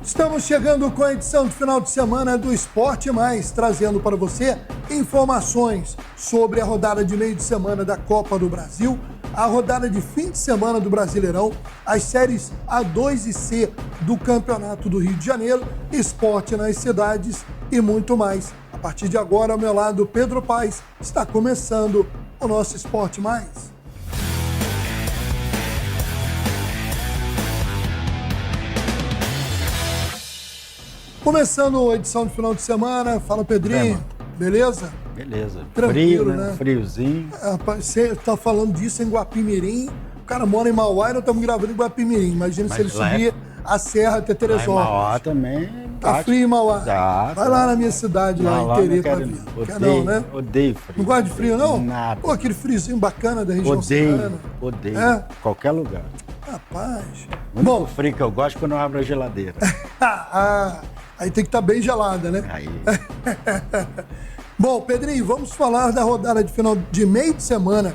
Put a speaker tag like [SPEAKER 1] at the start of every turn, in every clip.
[SPEAKER 1] Estamos chegando com a edição de final de semana do Esporte Mais, trazendo para você informações sobre a rodada de meio de semana da Copa do Brasil, a rodada de fim de semana do Brasileirão, as séries A2 e C do Campeonato do Rio de Janeiro, esporte nas cidades e muito mais. A partir de agora, ao meu lado, Pedro Paes, está começando o nosso Esporte Mais. Começando a edição de final de semana, fala Pedrinho, beleza?
[SPEAKER 2] Beleza.
[SPEAKER 1] Tranquilo,
[SPEAKER 2] Frio,
[SPEAKER 1] né?
[SPEAKER 2] Friozinho.
[SPEAKER 1] Você tá falando disso em Guapimirim, o cara mora em Mauá e nós estamos gravando em Guapimirim. Imagina se ele subir a serra até Teresópolis.
[SPEAKER 2] Lá em Mauá também.
[SPEAKER 1] Tá frio em Mauá.
[SPEAKER 2] Vai
[SPEAKER 1] lá na minha cidade, lá em Terê, pra ver. Quer não, né?
[SPEAKER 2] Odeio frio.
[SPEAKER 1] Não gosta de frio, não?
[SPEAKER 2] Nada.
[SPEAKER 1] Pô, aquele friozinho bacana da região serrana.
[SPEAKER 2] Odeio.
[SPEAKER 1] É?
[SPEAKER 2] Qualquer lugar.
[SPEAKER 1] Rapaz.
[SPEAKER 2] O único frio que eu gosto é quando eu abro a geladeira.
[SPEAKER 1] Aí tem que estar bem gelada, né?
[SPEAKER 2] Aí.
[SPEAKER 1] Bom, Pedrinho, vamos falar da rodada de final de meio de semana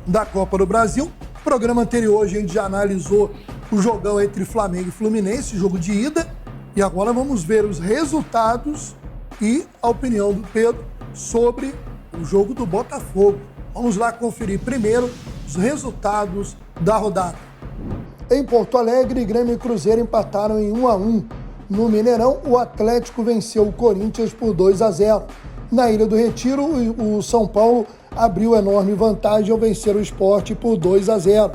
[SPEAKER 1] da Copa do Brasil. No programa anterior, a gente já analisou o jogão entre Flamengo e Fluminense, jogo de ida. E agora vamos ver os resultados e a opinião do Pedro sobre o jogo do Botafogo. Vamos lá conferir primeiro os resultados da rodada. Em Porto Alegre, Grêmio e Cruzeiro empataram em 1-1. No Mineirão, o Atlético venceu o Corinthians por 2-0. Na Ilha do Retiro, o São Paulo abriu enorme vantagem ao vencer o Sport por 2-0.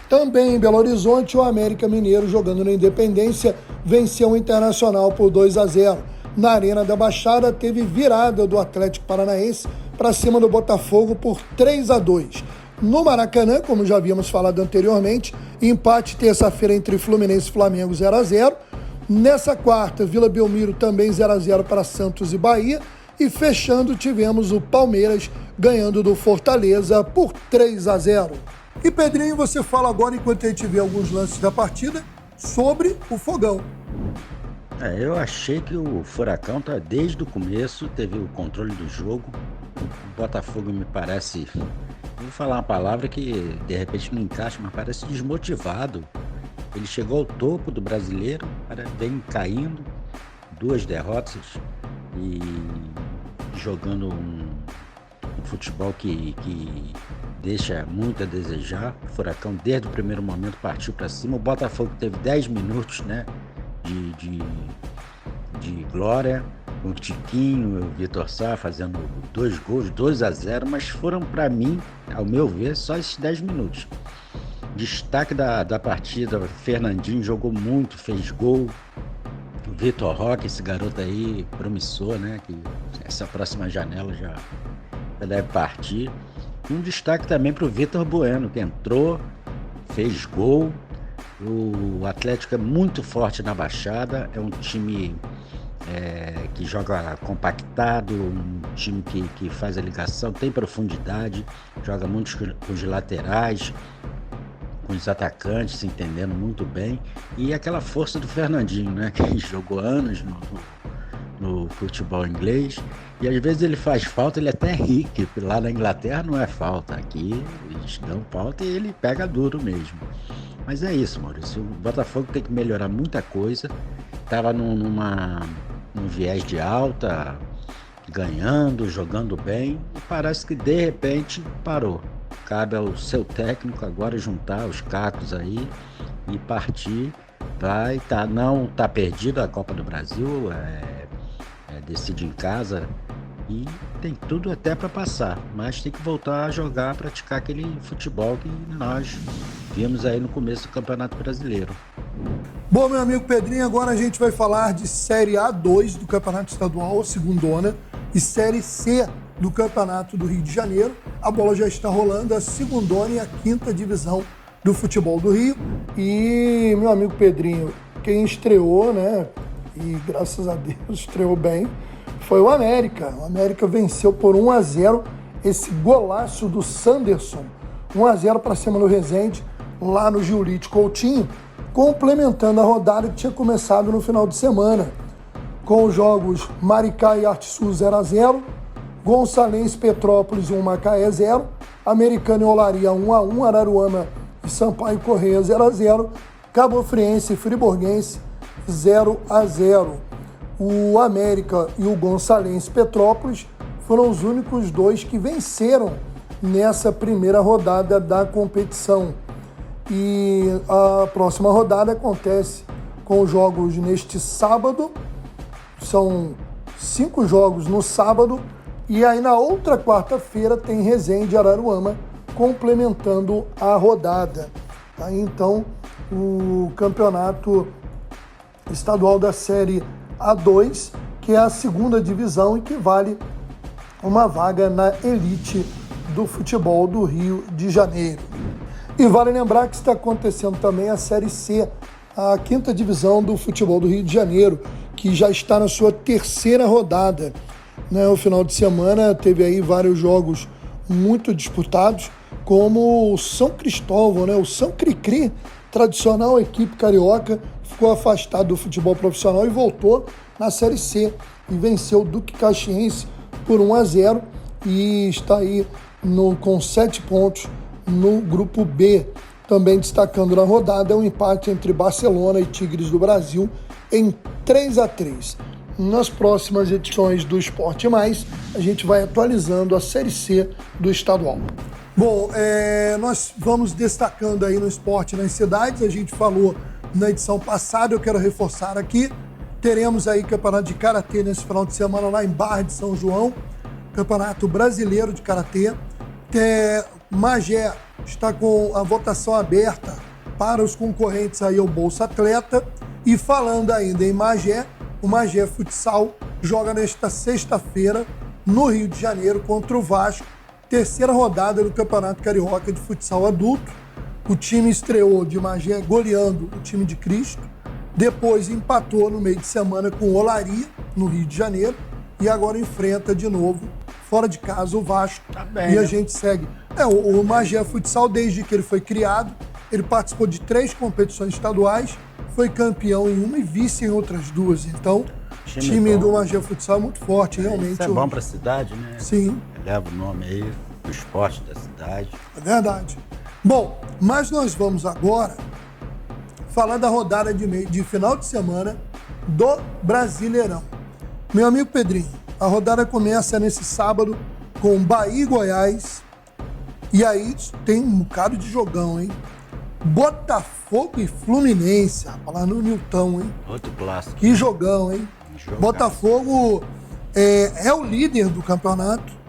[SPEAKER 1] Também em Belo Horizonte, o América Mineiro, jogando na Independência, venceu o Internacional por 2-0. Na Arena da Baixada, teve virada do Atlético Paranaense para cima do Botafogo por 3-2. No Maracanã, como já havíamos falado anteriormente, empate terça-feira entre Fluminense e Flamengo 0-0. Nessa quarta, Vila Belmiro também 0-0 para Santos e Bahia. E fechando, tivemos o Palmeiras ganhando do Fortaleza por 3-0. E Pedrinho, você fala agora, enquanto a gente vê alguns lances da partida, sobre o Fogão.
[SPEAKER 2] Eu achei que o Furacão tá desde o começo, teve o controle do jogo. O Botafogo me parece, vou falar uma palavra que de repente não encaixa, mas parece desmotivado. Ele chegou ao topo do Brasileiro, vem caindo, 2 derrotas e jogando um futebol que deixa muito a desejar. O Furacão, desde o primeiro momento, partiu para cima. O Botafogo teve 10 minutos, né, de glória, com o Tiquinho e o Vitor Sá fazendo 2 gols, 2-0, mas foram, para mim, ao meu ver, só esses 10 minutos. Destaque da partida, Fernandinho jogou muito, fez gol. O Vitor Roque, esse garoto aí, promissor, né? Que essa próxima janela já deve partir. E um destaque também para o Vitor Bueno, que entrou, fez gol. O Atlético é muito forte na Baixada, é um time que joga compactado, um time que faz a ligação, tem profundidade, joga muito com os laterais, com os atacantes se entendendo muito bem, e aquela força do Fernandinho, né, que jogou anos no futebol inglês, e às vezes ele faz falta, ele até ri, que lá na Inglaterra não é falta, aqui eles dão falta e ele pega duro mesmo. Mas é isso, Maurício, o Botafogo tem que melhorar muita coisa, estava num viés de alta, ganhando, jogando bem, e parece que de repente parou. Cabe ao seu técnico agora juntar os cacos aí e partir. Não tá perdido a Copa do Brasil, decide em casa e tem tudo até para passar, mas tem que voltar a jogar, praticar aquele futebol que nós vimos aí no começo do Campeonato Brasileiro.
[SPEAKER 1] Bom, meu amigo Pedrinho, agora a gente vai falar de Série A2 do Campeonato Estadual, a segundona, e Série C do Campeonato do Rio de Janeiro. A bola já está rolando, a segundona e a 5ª divisão do futebol do Rio. E, meu amigo Pedrinho, quem estreou, né, e graças a Deus estreou bem, foi o América. O América venceu por 1-0 esse golaço do Sanderson. 1-0 para cima do Resende, lá no Giulite Coutinho, complementando a rodada que tinha começado no final de semana, com os jogos Maricá e Artisul 0-0, Gonçalense Petrópolis 1, Macaé 0, Americana e Olaria 1-1, Araruama e Sampaio Correia 0-0, Cabofriense e Friburguense 0-0. O América e o Gonçalense Petrópolis foram os únicos dois que venceram nessa primeira rodada da competição. E a próxima rodada acontece com os jogos neste sábado. São 5 jogos no sábado. E aí na outra quarta-feira tem Resende e Araruama complementando a rodada. Tá? Então o campeonato estadual da Série A2, que é a segunda divisão e que vale uma vaga na elite do futebol do Rio de Janeiro. E vale lembrar que está acontecendo também a Série C, a quinta divisão do futebol do Rio de Janeiro, que já está na sua terceira rodada. No final de semana teve aí vários jogos muito disputados, como o São Cristóvão, o São Cricri, tradicional equipe carioca, ficou afastado do futebol profissional e voltou na Série C e venceu o Duque Caxiense por 1-0 e está aí com 7 pontos no grupo B. Também destacando na rodada o empate entre Barcelona e Tigres do Brasil em 3-3. Nas próximas edições do Esporte Mais, a gente vai atualizando a Série C do estadual. Bom, nós vamos destacando aí no Esporte nas Cidades. A gente falou na edição passada, eu quero reforçar aqui. Teremos aí campeonato de Karatê nesse final de semana lá em Barra de São João. Campeonato Brasileiro de Karatê. Magé está com a votação aberta para os concorrentes aí ao Bolsa Atleta. E falando ainda em Magé, o Magé Futsal joga nesta sexta-feira no Rio de Janeiro contra o Vasco. Terceira rodada do Campeonato Carioca de Futsal Adulto. O time estreou de Magé goleando o time de Cristo. Depois empatou no meio de semana com o Olaria, no Rio de Janeiro. E agora enfrenta de novo, fora de casa, o Vasco.
[SPEAKER 2] Tá bem,
[SPEAKER 1] e a
[SPEAKER 2] né?
[SPEAKER 1] gente segue. O Magé Futsal, desde que ele foi criado, ele participou de 3 competições estaduais, foi campeão em uma e vice em outras 2. Então, o time do Magé Futsal é muito forte, realmente.
[SPEAKER 2] Isso é bom para a cidade, né?
[SPEAKER 1] Sim.
[SPEAKER 2] Leva o nome aí do esporte da cidade.
[SPEAKER 1] É verdade. Bom, mas nós vamos agora falar da rodada de final de semana do Brasileirão. Meu amigo Pedrinho, a rodada começa nesse sábado com Bahia e Goiás. E aí tem um bocado de jogão, hein? Botafogo e Fluminense, rapaz, lá no Nilton, hein?
[SPEAKER 2] Outro clássico.
[SPEAKER 1] Que jogão, hein?
[SPEAKER 2] Jogaço.
[SPEAKER 1] Botafogo é o líder do campeonato.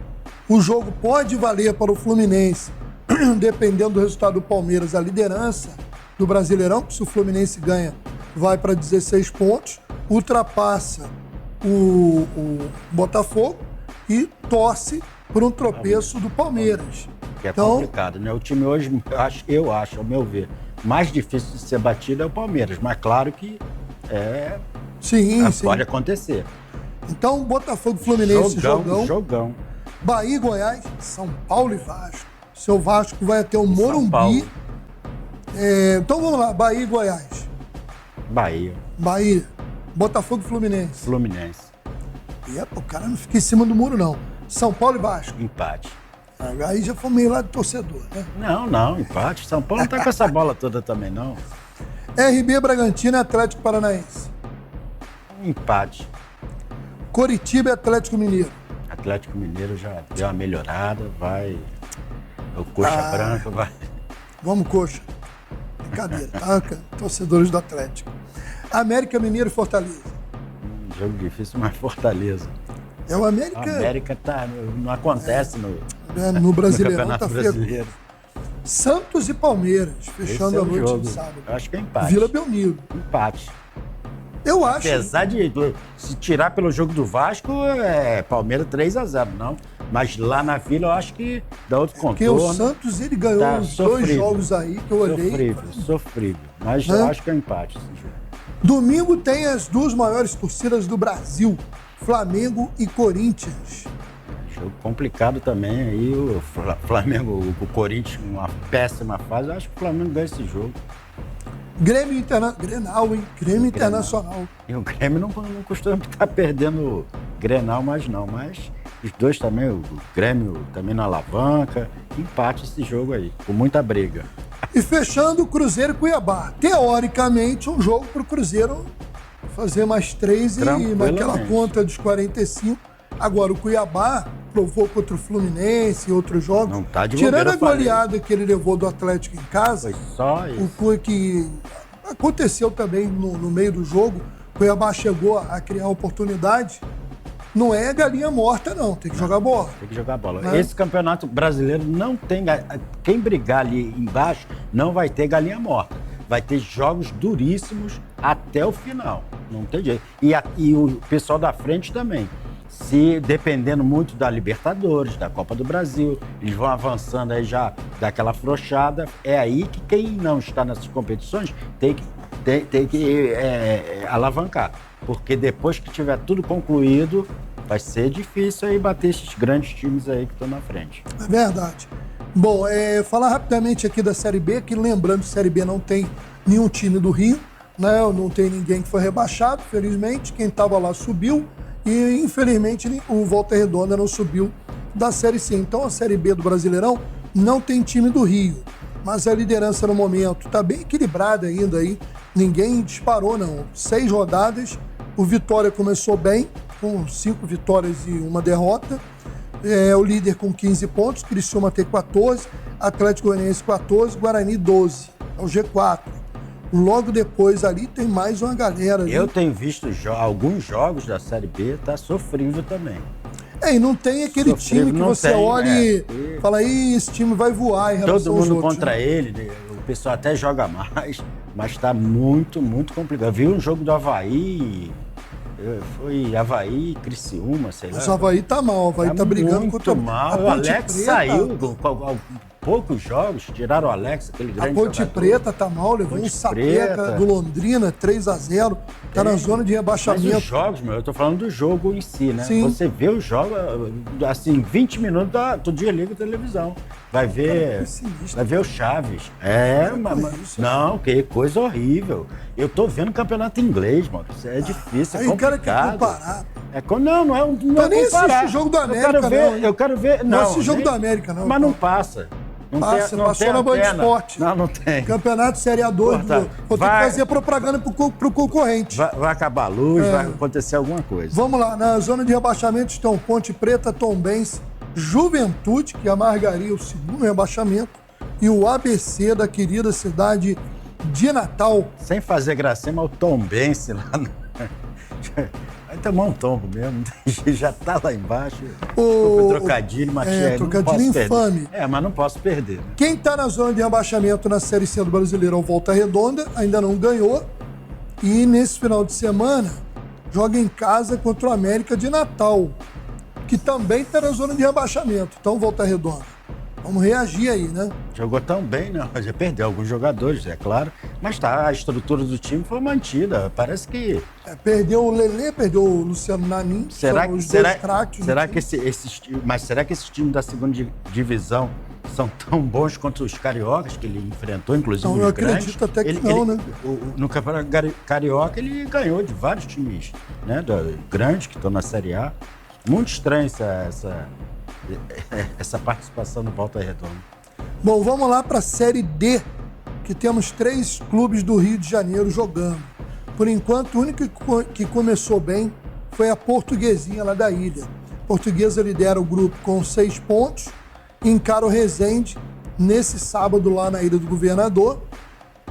[SPEAKER 1] O jogo pode valer para o Fluminense, dependendo do resultado do Palmeiras, a liderança do Brasileirão, que se o Fluminense ganha, vai para 16 pontos, ultrapassa o Botafogo e torce por um tropeço do Palmeiras.
[SPEAKER 2] Que é complicado, né? O time hoje, eu acho, ao meu ver, mais difícil de ser batido é o Palmeiras, mas claro que
[SPEAKER 1] sim.
[SPEAKER 2] pode acontecer.
[SPEAKER 1] Então, Botafogo e Fluminense,
[SPEAKER 2] Jogão.
[SPEAKER 1] Bahia e Goiás, São Paulo e Vasco. Seu Vasco vai até o Morumbi. Então vamos lá, Bahia e Goiás.
[SPEAKER 2] Bahia.
[SPEAKER 1] Botafogo e Fluminense.
[SPEAKER 2] Fluminense.
[SPEAKER 1] O cara não fica em cima do muro, não. São Paulo e Vasco.
[SPEAKER 2] Empate.
[SPEAKER 1] Aí já foi meio lá de torcedor, né?
[SPEAKER 2] Não, empate. São Paulo não tá com essa bola toda também, não.
[SPEAKER 1] RB, Bragantino e Atlético Paranaense.
[SPEAKER 2] Empate.
[SPEAKER 1] Coritiba e Atlético Mineiro.
[SPEAKER 2] Atlético Mineiro já deu uma melhorada, vai. O Coxa Branca vai.
[SPEAKER 1] Vamos, Coxa. Brincadeira, tá? Torcedores do Atlético. América Mineiro e Fortaleza.
[SPEAKER 2] Jogo difícil, mas Fortaleza.
[SPEAKER 1] O América.
[SPEAKER 2] A América não acontece
[SPEAKER 1] no Brasileirão,
[SPEAKER 2] no Campeonato Brasileiro.
[SPEAKER 1] Santos e Palmeiras, fechando a noite de sábado.
[SPEAKER 2] Eu acho que é empate.
[SPEAKER 1] Vila Belmiro.
[SPEAKER 2] Empate.
[SPEAKER 1] Eu acho.
[SPEAKER 2] Apesar de se tirar pelo jogo do Vasco, Palmeiras 3-0, não. Mas lá na Vila eu acho que dá outro contorno.
[SPEAKER 1] Porque o Santos, ele ganhou os 2 jogos aí que eu olhei.
[SPEAKER 2] Sofrível. Mas eu acho que é um empate esse jogo.
[SPEAKER 1] Domingo tem as 2 maiores torcidas do Brasil, Flamengo e Corinthians.
[SPEAKER 2] Jogo complicado também aí, o Flamengo, o Corinthians, uma péssima fase. Eu acho que o Flamengo ganha esse jogo.
[SPEAKER 1] Grêmio Internacional.
[SPEAKER 2] E o Grêmio não costuma estar perdendo Grenal mais não, mas os dois também, o Grêmio também na alavanca, empate esse jogo aí, com muita briga.
[SPEAKER 1] E fechando o Cruzeiro e Cuiabá. Teoricamente, um jogo para o Cruzeiro fazer mais 3 e naquela conta dos 45. Agora, o Cuiabá provou contra o Fluminense e outros jogos.
[SPEAKER 2] Não tá de
[SPEAKER 1] tirando a goleada que ele levou do Atlético em casa,
[SPEAKER 2] foi só isso.
[SPEAKER 1] O que aconteceu também no meio do jogo, o Cuiabá chegou a criar oportunidade. Não é galinha morta, não. Tem que jogar bola.
[SPEAKER 2] Tem que jogar bola.
[SPEAKER 1] Né?
[SPEAKER 2] Esse campeonato brasileiro não tem... Quem brigar ali embaixo não vai ter galinha morta. Vai ter jogos duríssimos até o final. Não tem jeito. E o pessoal da frente também. Se dependendo muito da Libertadores, da Copa do Brasil, eles vão avançando aí já daquela afrouxada. É aí que quem não está nessas competições tem que alavancar. Porque depois que tiver tudo concluído, vai ser difícil aí bater esses grandes times aí que estão na frente.
[SPEAKER 1] É verdade. Bom, falar rapidamente aqui da Série B, que lembrando que a Série B não tem nenhum time do Rio, né? Não tem ninguém que foi rebaixado, felizmente. Quem estava lá subiu e, infelizmente, o Volta Redonda não subiu da Série C. Então, a Série B do Brasileirão não tem time do Rio, mas a liderança no momento está bem equilibrada ainda aí. Ninguém disparou, não. 6 rodadas, o Vitória começou bem, com 5 vitórias e 1 derrota. O líder com 15 pontos, Criciúma tem 14, Atlético Goianiense 14, Guarani 12, é o G4. Logo depois ali tem mais uma galera ali.
[SPEAKER 2] Eu tenho visto alguns jogos da Série B, tá sofrível também.
[SPEAKER 1] E não tem aquele time que você olha e fala, esse time vai voar em relação aos outros.
[SPEAKER 2] Todo mundo contra ele, o pessoal até joga mais, mas tá muito, muito complicado. Eu vi um jogo do Avaí... Foi Avaí, Criciúma, sei lá.
[SPEAKER 1] Mas o Avaí tá mal, o Avaí tá brigando contra...
[SPEAKER 2] mal. O Alex saiu com poucos jogos, tiraram o Alex, aquele grande jogador.
[SPEAKER 1] A Ponte Preta tá mal, levou um sapeca do Londrina, 3-0, tá na zona de rebaixamento.
[SPEAKER 2] Mas os jogos, eu tô falando do jogo em si, né?
[SPEAKER 1] Sim.
[SPEAKER 2] Você vê o jogo, assim, 20 minutos, todo dia liga a televisão. Vai ver o Chaves. Não, que coisa horrível. Eu tô vendo campeonato inglês, mano. Isso é difícil, é complicado. Aí o cara quer comparar. Não é
[SPEAKER 1] nem assiste o jogo do América,
[SPEAKER 2] eu quero ver.
[SPEAKER 1] Não assiste o jogo do América, não.
[SPEAKER 2] Mas não passa. Não
[SPEAKER 1] passou na Band Esporte.
[SPEAKER 2] Não tem.
[SPEAKER 1] Campeonato Série A2. Vou ter que fazer propaganda pro concorrente.
[SPEAKER 2] Vai acabar a luz, vai acontecer alguma coisa.
[SPEAKER 1] Vamos lá, na zona de rebaixamento estão Ponte Preta, Tombense, Juventude, que amargaria o segundo rebaixamento, e o ABC da querida cidade de Natal.
[SPEAKER 2] Sem fazer gracinha, mas o Tombense lá vai tomar um tombo mesmo, já tá lá embaixo. O trocadilho, Matias,
[SPEAKER 1] trocadilho infame.
[SPEAKER 2] Mas não posso perder. Né?
[SPEAKER 1] Quem tá na zona de rebaixamento na Série C do Brasileiro é o Volta Redonda, ainda não ganhou. E nesse final de semana, joga em casa contra o América de Natal, que também tá na zona de rebaixamento. Então, Volta Redonda, vamos reagir aí, né?
[SPEAKER 2] Jogou tão bem, não. Já perdeu alguns jogadores, é claro. Mas a estrutura do time foi mantida. Parece que...
[SPEAKER 1] perdeu o Lelê, perdeu o Luciano Nanin.
[SPEAKER 2] Será que esses times da segunda divisão são tão bons quanto os cariocas que ele enfrentou, inclusive os grandes?
[SPEAKER 1] Eu acredito até que não, né?
[SPEAKER 2] No Campeonato Carioca, ele ganhou de vários times, né, grandes que estão na Série A. Muito estranho essa participação no Volta Redonda.
[SPEAKER 1] Bom, vamos lá para a Série D, que temos 3 clubes do Rio de Janeiro jogando. Por enquanto, o único que começou bem foi a Portuguesinha lá da ilha. A Portuguesa lidera o grupo com 6 pontos, encara o Resende nesse sábado lá na Ilha do Governador.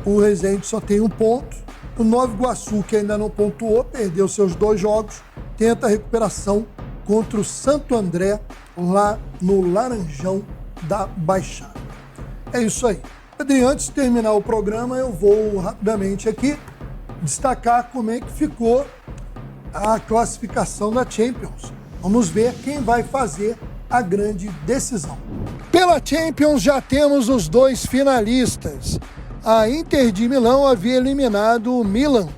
[SPEAKER 1] O Resende só tem 1 ponto. O Nova Iguaçu, que ainda não pontuou, perdeu seus 2 jogos, tenta a recuperação contra o Santo André, lá no Laranjão da Baixada. É isso aí. Pedrinho, antes de terminar o programa, eu vou rapidamente aqui destacar como é que ficou a classificação da Champions. Vamos ver quem vai fazer a grande decisão. Pela Champions já temos os 2 finalistas. A Inter de Milão havia eliminado o Milan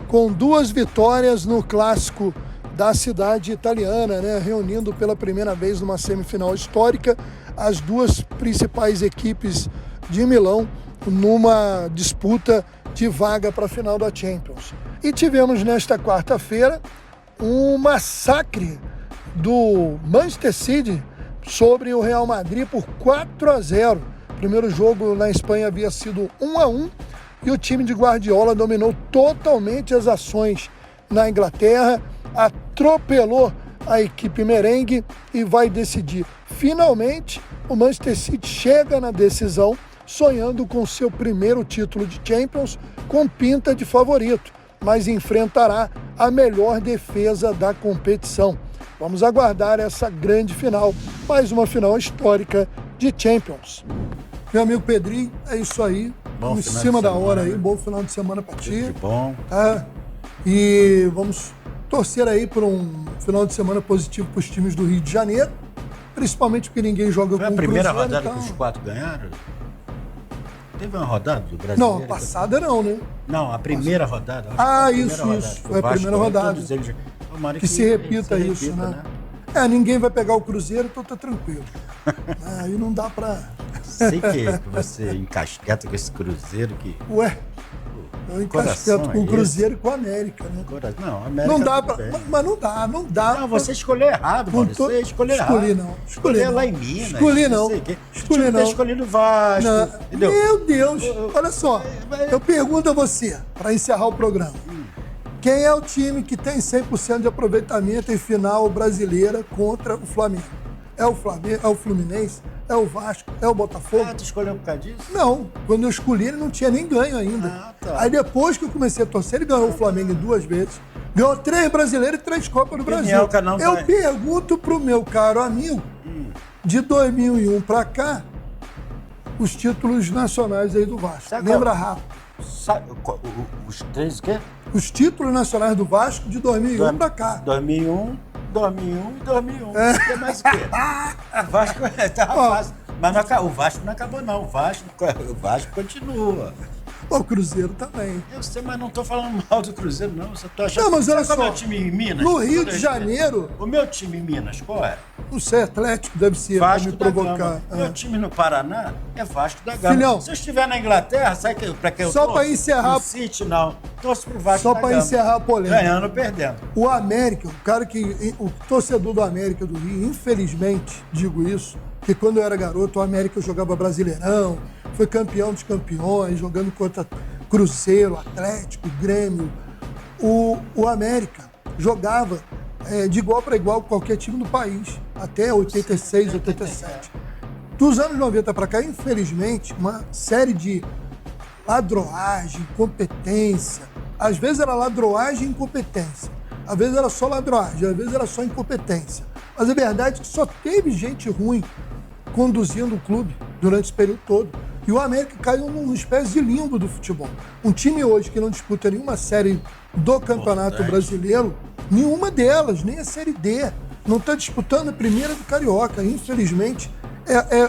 [SPEAKER 1] com 2 vitórias no clássico da cidade italiana, né? Reunindo pela primeira vez numa semifinal histórica as 2 principais equipes de Milão numa disputa de vaga para a final da Champions. E tivemos nesta quarta-feira um massacre do Manchester City sobre o Real Madrid por 4-0. O primeiro jogo na Espanha havia sido 1-1 e o time de Guardiola dominou totalmente as ações na Inglaterra, atropelou a equipe merengue e vai decidir. Finalmente, o Manchester City chega na decisão, sonhando com seu primeiro título de Champions, com pinta de favorito, mas enfrentará a melhor defesa da competição. Vamos aguardar essa grande final, mais uma final histórica de Champions. Meu amigo Pedrinho, é isso aí.
[SPEAKER 2] Bom
[SPEAKER 1] em cima da hora aí, bom final de semana para ti.
[SPEAKER 2] Que bom.
[SPEAKER 1] E vamos torcer aí por um final de semana positivo para os times do Rio de Janeiro, principalmente porque ninguém joga com o Cruzeiro.
[SPEAKER 2] Foi a primeira rodada que os 4 ganharam? Teve uma rodada do Brasileiro?
[SPEAKER 1] Não, a passada não, né?
[SPEAKER 2] Não, a primeira rodada.
[SPEAKER 1] Isso. Foi a primeira rodada. Que se repita isso, né? Ninguém vai pegar o Cruzeiro, então tá tranquilo. Aí não dá pra...
[SPEAKER 2] Sei que você encasqueta com esse Cruzeiro que...
[SPEAKER 1] Ué, eu encasqueto com o Cruzeiro e com a América, né?
[SPEAKER 2] Não, a América
[SPEAKER 1] não dá pra... Mas não dá.
[SPEAKER 2] Não, você escolheu errado, mano. Você escolheu errado.
[SPEAKER 1] Escolhi
[SPEAKER 2] lá em Minas.
[SPEAKER 1] Escolhi não.
[SPEAKER 2] Escolhido o Vasco.
[SPEAKER 1] Entendeu? Meu Deus. Olha só, eu pergunto a você, para encerrar o programa. Quem é o time que tem 100% de aproveitamento em final brasileira contra o Flamengo? É o Flamengo? É o Fluminense? É o Vasco? É o Botafogo?
[SPEAKER 2] Tu escolheu por causa disso?
[SPEAKER 1] Não. Quando eu escolhi, ele não tinha nem ganho ainda.
[SPEAKER 2] Tá.
[SPEAKER 1] Aí depois que eu comecei a torcer, ele ganhou o Flamengo 2 vezes. Ganhou 3 brasileiros e 3 Copas do Brasil. Eu pergunto pro meu caro amigo, de 2001 pra cá, os títulos nacionais aí do Vasco. Lembra rápido.
[SPEAKER 2] Os 3 o quê?
[SPEAKER 1] Os títulos nacionais do Vasco de 2001 pra cá.
[SPEAKER 2] 2001 e 2001. Tem mais o quê? O Vasco tava fácil. Mas o Vasco não acabou, não. O Vasco continua.
[SPEAKER 1] O Cruzeiro também.
[SPEAKER 2] Eu sei, mas não tô falando mal do Cruzeiro, não. Você tá achando...
[SPEAKER 1] Não, mas olha só.
[SPEAKER 2] O meu time em Minas?
[SPEAKER 1] No Rio de Janeiro...
[SPEAKER 2] O meu time em Minas, qual é?
[SPEAKER 1] Não sei, Atlético deve ser,
[SPEAKER 2] Vasco
[SPEAKER 1] pra me provocar.
[SPEAKER 2] Meu time no Paraná é Vasco da Gama.
[SPEAKER 1] Filhão,
[SPEAKER 2] se eu estiver na Inglaterra, sabe pra que eu
[SPEAKER 1] só para encerrar...
[SPEAKER 2] O City, não. Torço pro Vasco
[SPEAKER 1] só
[SPEAKER 2] da
[SPEAKER 1] para
[SPEAKER 2] Gama.
[SPEAKER 1] encerrar a polêmica.
[SPEAKER 2] Ganhando ou perdendo.
[SPEAKER 1] O América, o torcedor do América do Rio, infelizmente, digo isso, que quando eu era garoto, o América jogava Brasileirão, foi campeão dos campeões, jogando contra Cruzeiro, Atlético, Grêmio. O América jogava de igual para igual com qualquer time do país, até 86, 87. Dos anos 90 para cá, infelizmente, uma série de ladroagem, incompetência. Às vezes era ladroagem e incompetência. Às vezes era só ladroagem, às vezes era só incompetência. Mas a verdade é que só teve gente ruim conduzindo o clube durante esse período todo. E o América caiu numa espécie de limbo do futebol. Um time hoje que não disputa nenhuma série do Campeonato Brasileiro, nenhuma delas, nem a Série D, não está disputando a primeira do Carioca. Infelizmente,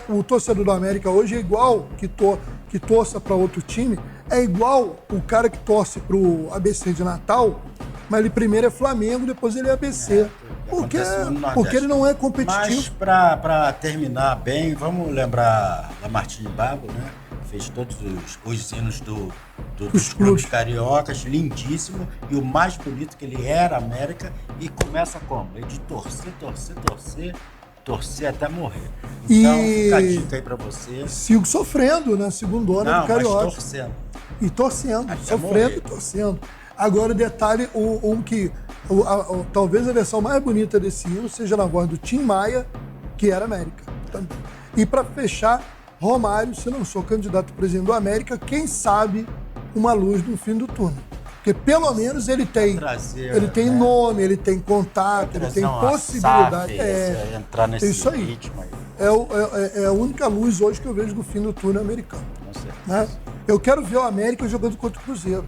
[SPEAKER 1] o torcedor do América hoje é igual que torça para outro time, é igual o cara que torce para o ABC de Natal, mas ele primeiro é Flamengo, depois ele é ABC. Porque ele não é competitivo.
[SPEAKER 2] Mas para terminar bem, vamos lembrar Lamartine Babo, né? Fez todos os hinos dos clubes cariocas, lindíssimo. E o mais bonito que ele era, América, e começa como? Ele de torcer até morrer. Então, fica a dica aí pra você.
[SPEAKER 1] Sigo sofrendo, né? Segundona do Carioca.
[SPEAKER 2] Mas torcendo.
[SPEAKER 1] E torcendo,
[SPEAKER 2] até
[SPEAKER 1] sofrendo
[SPEAKER 2] morrer.
[SPEAKER 1] E torcendo. Agora, o detalhe, talvez a versão mais bonita desse hino seja na voz do Tim Maia, que era América também. E para fechar, Romário, se não sou candidato a presidente do América, quem sabe uma luz no fim do túnel. Porque pelo menos ele tem nome, ele tem contato, ele tem possibilidade.
[SPEAKER 2] Entrar nesse
[SPEAKER 1] isso aí.
[SPEAKER 2] ritmo aí.
[SPEAKER 1] É a única luz hoje que eu vejo do fim do túnel americano. Né? Eu quero ver o América jogando contra o Cruzeiro.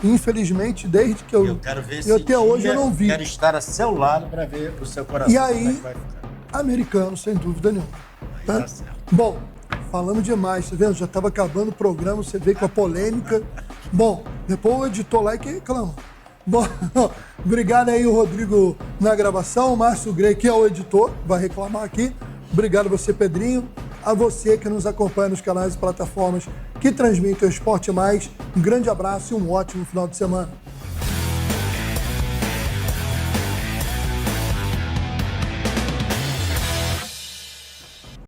[SPEAKER 1] Infelizmente, desde que eu
[SPEAKER 2] quero ver
[SPEAKER 1] e até hoje eu não vi.
[SPEAKER 2] Quero estar a seu lado para ver o seu coração.
[SPEAKER 1] E aí,
[SPEAKER 2] como é que vai ficar.
[SPEAKER 1] Americano, sem dúvida nenhuma.
[SPEAKER 2] Tá certo.
[SPEAKER 1] Bom, falamos demais, tá vendo? Já estava acabando o programa, você veio com a polêmica. Bom, depois o editor lá que reclama. Bom, obrigado aí o Rodrigo na gravação, o Márcio Grey, que é o editor, vai reclamar aqui. Obrigado a você, Pedrinho. A você que nos acompanha nos canais e plataformas que transmitem o Esporte Mais. Um grande abraço e um ótimo final de semana.